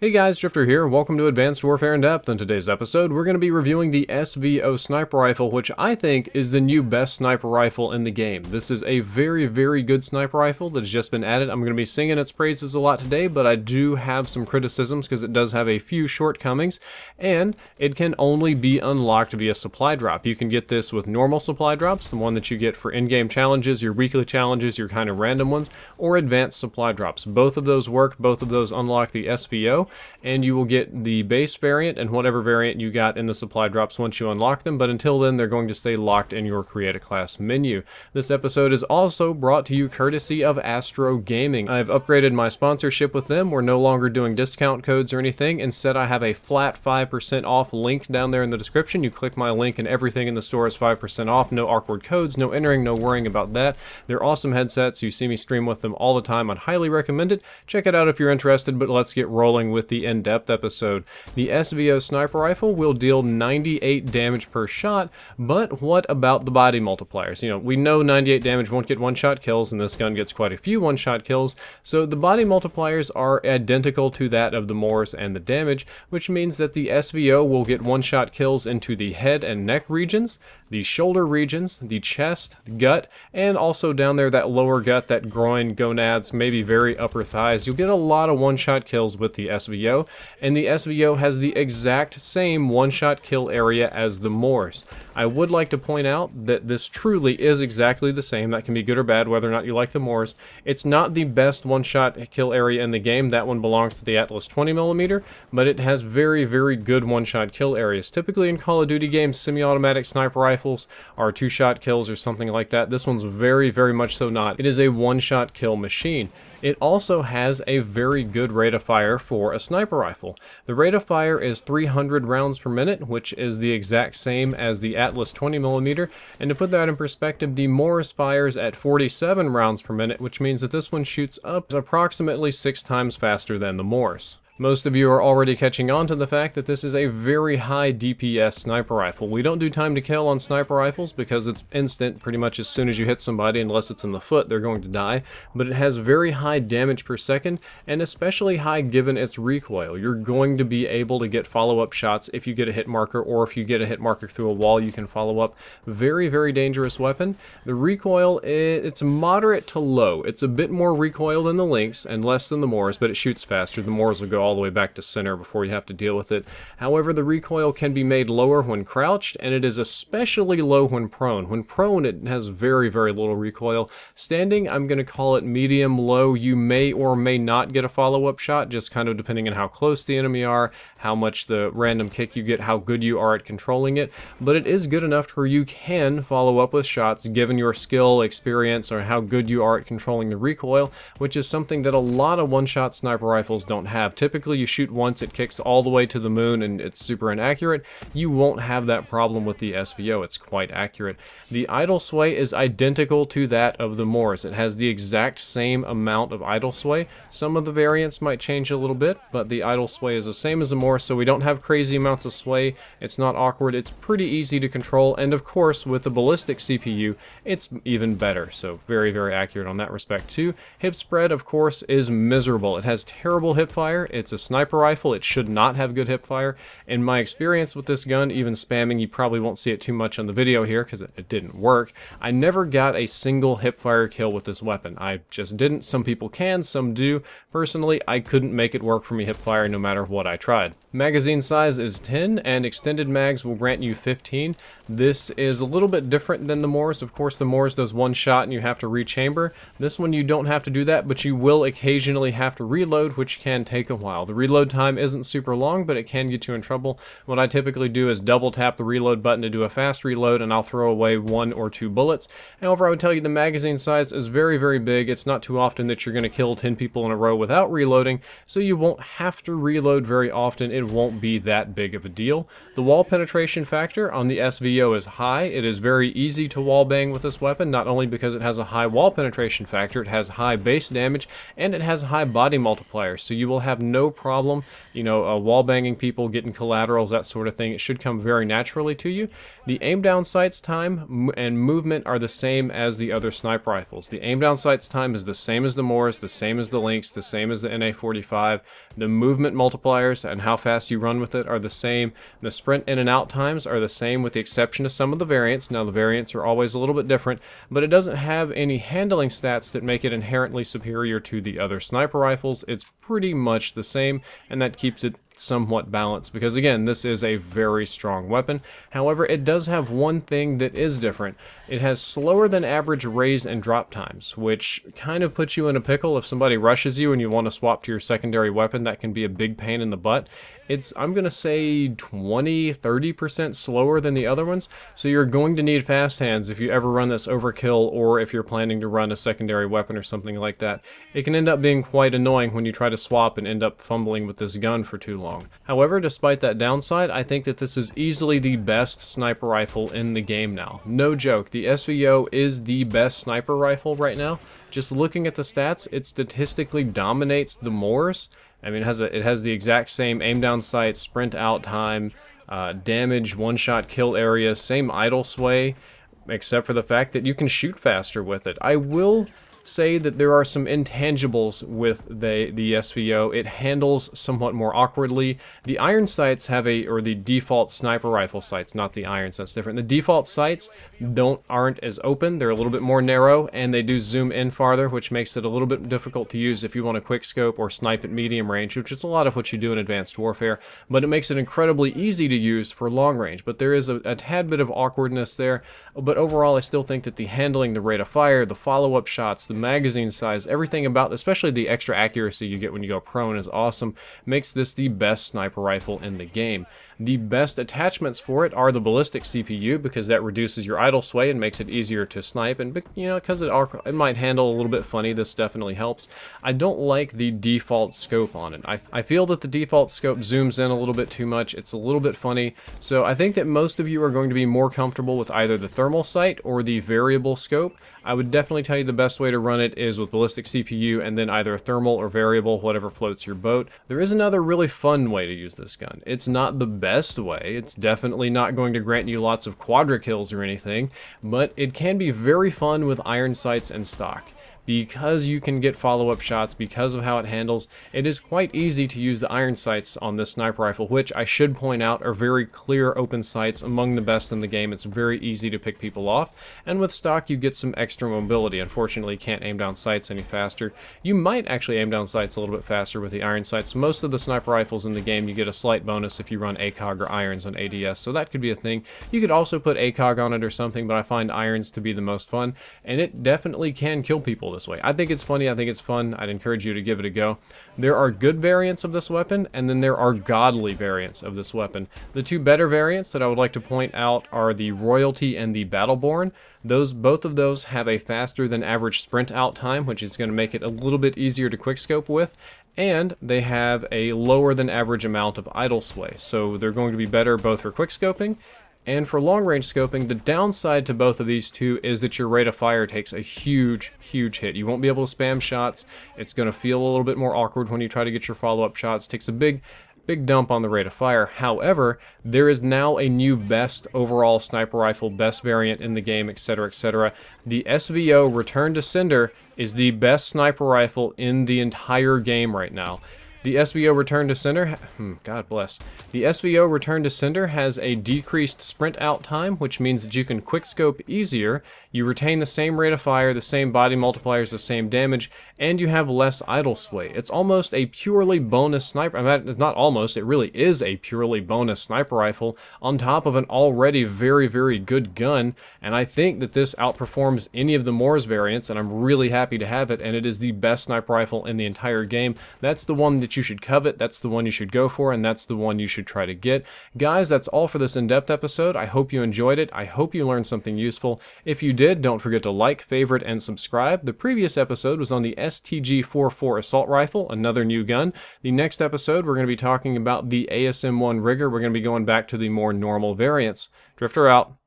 Hey guys, Drifter here. Welcome to Advanced Warfare in Depth. In today's episode, we're going to be reviewing the SVO Sniper Rifle, which I think is the new best sniper rifle in the game. This is a very good sniper rifle that has just been added. I'm going to be singing its praises a lot today, but I do have some criticisms because it does have a few shortcomings, and it can only be unlocked via supply drop. You can get this with normal supply drops, the one that you get for in-game challenges, your weekly challenges, your kind of random ones, or advanced supply drops. Both of those work. Both of those unlock the SVO. And you will get the base variant and whatever variant you got in the supply drops once you unlock them, but until then they're going to stay locked in your Create a Class menu. This episode is also brought to you courtesy of Astro Gaming. I've upgraded my sponsorship with them. We're no longer doing discount codes or anything. Instead, I have a flat 5% off link down there in the description. You click my link and everything in the store is 5% off. No awkward codes, no entering, no worrying about that. They're awesome headsets. You see me stream with them all the time. I'd highly recommend it. Check it out if you're interested, but let's get rolling with the in-depth episode. The SVO Sniper Rifle will deal 98 damage per shot, but what about the body multipliers? You know, we know 98 damage won't get one-shot kills, and this gun gets quite a few one-shot kills, so the body multipliers are identical to that of the Moors and the damage, which means that the SVO will get one-shot kills into the head and neck regions, the shoulder regions, the chest, the gut, and also down there that lower gut, that groin, gonads, maybe very upper thighs. You'll get a lot of one-shot kills with the SVO, and the SVO has the exact same one-shot kill area as the Moors. I would like to point out that this truly is exactly the same. That can be good or bad whether or not you like the Moors. It's not the best one-shot kill area in the game. That one belongs to the Atlas 20mm, but it has very good one-shot kill areas. Typically in Call of Duty games, semi-automatic sniper rifles are two-shot kills or something like that. This one's very much so not. It is a one-shot kill machine. It also has a very good rate of fire for a sniper rifle. The rate of fire is 300 rounds per minute, which is the exact same as the Atlas 20mm, and to put that in perspective, the Moors fires at 47 rounds per minute, which means that this one shoots up approximately 6 times faster than the Moors. Most of you are already catching on to the fact that this is a very high DPS sniper rifle. We don't do time to kill on sniper rifles because it's instant. Pretty much as soon as you hit somebody, unless it's in the foot, they're going to die. But it has very high damage per second, and especially high given its recoil. You're going to be able to get follow-up shots if you get a hit marker, or if you get a hit marker through a wall, you can follow up. Very dangerous weapon. The recoil, it's moderate to low. It's a bit more recoil than the Lynx and less than the Moors, but it shoots faster. The Moors will go all the way back to center before you have to deal with it. However, the recoil can be made lower when crouched, and it is especially low when prone. When prone, it has very little recoil. Standing, I'm going to call it medium low. You may or may not get a follow-up shot, just kind of depending on how close the enemy are, how much the random kick you get, how good you are at controlling it, but it is good enough where you can follow up with shots given your skill, experience, or how good you are at controlling the recoil, which is something that a lot of one-shot sniper rifles don't have. Typically, you shoot once, it kicks all the way to the moon, and it's super inaccurate. You won't have that problem with the SVO. It's quite accurate. The idle sway is identical to that of the Moors. It has the exact same amount of idle sway. Some of the variants might change a little bit, but the idle sway is the same as the Moors, so we don't have crazy amounts of sway. It's not awkward. It's pretty easy to control, and of course, with the ballistic CPU, it's even better. So very accurate on that respect too. Hip spread, of course, is miserable. It has terrible hip fire. It's a sniper rifle. It should not have good hip fire. In my experience with this gun, even spamming, you probably won't see it too much on the video here because it didn't work. I never got a single hip fire kill with this weapon. I just didn't. Some people can, some do. Personally, I couldn't make it work for me hip fire no matter what I tried. Magazine size is 10, and extended mags will grant you 15. This is a little bit different than the Moors. Of course, the Moors does one shot and you have to rechamber. This one you don't have to do that, but you will occasionally have to reload, which can take a while. The reload time isn't super long, but it can get you in trouble. What I typically do is double tap the reload button to do a fast reload, and I'll throw away 1 or 2 bullets. However, I would tell you the magazine size is very big. It's not too often that you're going to kill 10 people in a row without reloading, so you won't have to reload very often. it won't be that big of a deal. The wall penetration factor on the SVO is high. It is very easy to wallbang with this weapon, not only because it has a high wall penetration factor, it has high base damage, and it has a high body multiplier, so you will have no problem, wallbanging people, getting collaterals, that sort of thing. It should come very naturally to you. The aim down sights time and movement are the same as the other sniper rifles. The aim down sights time is the same as the Morris, the same as the Lynx, the same as the NA45. The movement multipliers and how fast you run with it are the same. The sprint in and out times are the same with the exception of some of the variants. Now the variants are always a little bit different, but it doesn't have any handling stats that make it inherently superior to the other sniper rifles. It's pretty much the same, and that keeps it somewhat balanced because, again, this is a very strong weapon. However, it does have one thing that is different. It has slower than average raise and drop times, which kind of puts you in a pickle. If somebody rushes you and you want to swap to your secondary weapon, that can be a big pain in the butt. It's, I'm going to say, 20-30% slower than the other ones, so you're going to need fast hands if you ever run this overkill, or if you're planning to run a secondary weapon or something like that. It can end up being quite annoying when you try to swap and end up fumbling with this gun for too long. However, despite that downside, I think that this is easily the best sniper rifle in the game now. No joke, the SVO is the best sniper rifle right now. Just looking at the stats, it statistically dominates the Moors. I mean, it has the exact same aim down sight, sprint out time, damage, one-shot kill area, same idle sway, except for the fact that you can shoot faster with it. I will say that there are some intangibles with the SVO. It handles somewhat more awkwardly. The iron sights have or the default sniper rifle sights, not the irons, that's different. The default sights aren't as open, they're a little bit more narrow, and they do zoom in farther, which makes it a little bit difficult to use if you want to quick scope or snipe at medium range, which is a lot of what you do in Advanced Warfare, but it makes it incredibly easy to use for long range. But there is a tad bit of awkwardness there, but overall I still think that the handling, the rate of fire, the follow-up shots, the magazine size, everything about, especially the extra accuracy you get when you go prone, is awesome. Makes this the best sniper rifle in the game. The best attachments for it are the ballistic CPU, because that reduces your idle sway and makes it easier to snipe, and because it might handle a little bit funny, this definitely helps. I don't like the default scope on it. I feel that the default scope zooms in a little bit too much. It's a little bit funny, so I think that most of you are going to be more comfortable with either the thermal sight or the variable scope. I would definitely tell you the best way to run it is with ballistic CPU and then either thermal or variable, whatever floats your boat. There is another really fun way to use this gun. It's not the best way. It's definitely not going to grant you lots of quadra kills or anything, but it can be very fun with iron sights and stock. Because you can get follow-up shots, because of how it handles, it is quite easy to use the iron sights on this sniper rifle, which I should point out are very clear open sights, among the best in the game. It's very easy to pick people off, and with stock you get some extra mobility. Unfortunately, you can't aim down sights any faster. You might actually aim down sights a little bit faster with the iron sights. Most of the sniper rifles in the game you get a slight bonus if you run ACOG or irons on ADS, so that could be a thing. You could also put ACOG on it or something, but I find irons to be the most fun, and it definitely can kill people this way. I think it's funny, I think it's fun, I'd encourage you to give it a go. There are good variants of this weapon, and then there are godly variants of this weapon. The two better variants that I would like to point out are the Royalty and the Battleborn. Both of those have a faster than average sprint out time, which is going to make it a little bit easier to quickscope with, and they have a lower than average amount of idle sway, so they're going to be better both for quickscoping and for long-range scoping. The downside to both of these two is that your rate of fire takes a huge hit. You won't be able to spam shots. It's going to feel a little bit more awkward when you try to get your follow-up shots. It takes a big dump on the rate of fire. However, there is now a new best overall sniper rifle, best variant in the game, etc., etc. The SVO Return to Sender is the best sniper rifle in the entire game right now. The SVO Return to Sender, God bless. The SVO Return to Sender has a decreased sprint out time, which means that you can quickscope easier, you retain the same rate of fire, the same body multipliers, the same damage, and you have less idle sway. It's almost a purely bonus sniper, it's not almost, it really is a purely bonus sniper rifle on top of an already very good gun, and I think that this outperforms any of the Moors variants, and I'm really happy to have it, and it is the best sniper rifle in the entire game. That's the one that that you should covet, that's the one you should go for, and that's the one you should try to get. Guys, that's all for this in-depth episode. I hope you enjoyed it. I hope you learned something useful. If you did, don't forget to like, favorite, and subscribe. The previous episode was on the STG-44 Assault Rifle, another new gun. The next episode, we're going to be talking about the ASM-1 Rigger. We're going to be going back to the more normal variants. Drifter out.